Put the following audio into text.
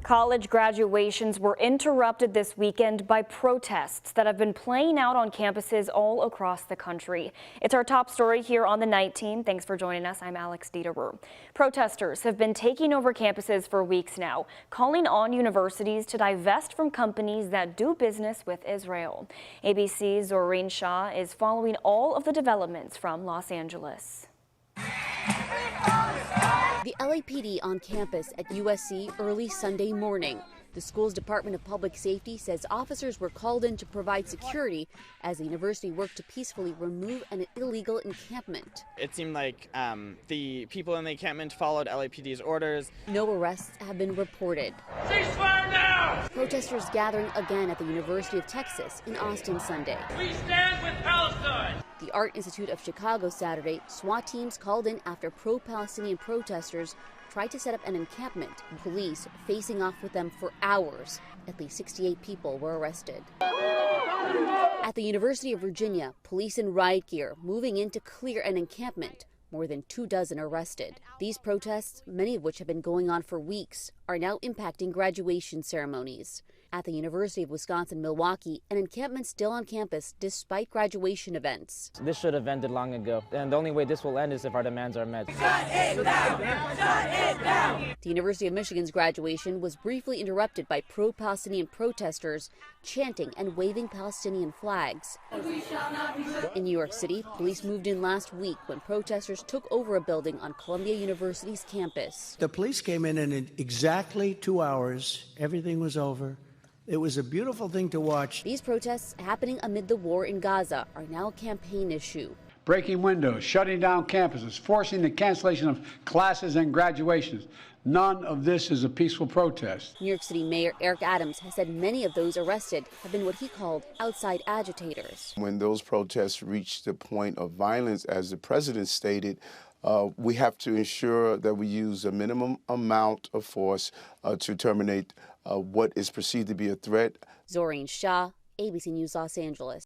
College graduations were interrupted this weekend by protests that have been playing out on campuses all across the country. It's our top story here on the Night Team. Thanks for joining us. I'm Alex Dieterer. Protesters have been taking over campuses for weeks now, calling on universities to divest from companies that do business with Israel. ABC's Zorin Shah is following all of the developments from Los Angeles. The LAPD on campus at USC early Sunday morning. The school's Department of Public Safety says officers were called in to provide security as the university worked to peacefully remove an illegal encampment. It seemed like the people in the encampment followed LAPD's orders. No arrests have been reported. Ceasefire now! Protesters gathering again at the University of Texas in Austin Sunday. We stand with Palestine! The Art Institute of Chicago Saturday, SWAT teams called in after pro-Palestinian protesters tried to set up an encampment. Police facing off with them for hours. At least 68 people were arrested. At the University of Virginia, police in riot gear moving in to clear an encampment. More than 24 arrested. These protests, many of which have been going on for weeks, are now impacting graduation ceremonies. At the University of Wisconsin-Milwaukee, an encampment still on campus despite graduation events. This should have ended long ago, and the only way this will end is if our demands are met. Shut it down! Shut it down! The University of Michigan's graduation was briefly interrupted by pro-Palestinian protesters chanting and waving Palestinian flags. In New York City, police moved in last week when protesters took over a building on Columbia University's campus. The police came in exactly 2 hours. Everything was over. It was a beautiful thing to watch. These protests happening amid the war in Gaza are now a campaign issue. Breaking windows, shutting down campuses, forcing the cancellation of classes and graduations. None of this is a peaceful protest. New York City Mayor Eric Adams has said many of those arrested have been what he called outside agitators. When those protests reach the point of violence, as the president stated, we have to ensure that we use a minimum amount of force to terminate what is perceived to be a threat. Zorin Shah, ABC News, Los Angeles.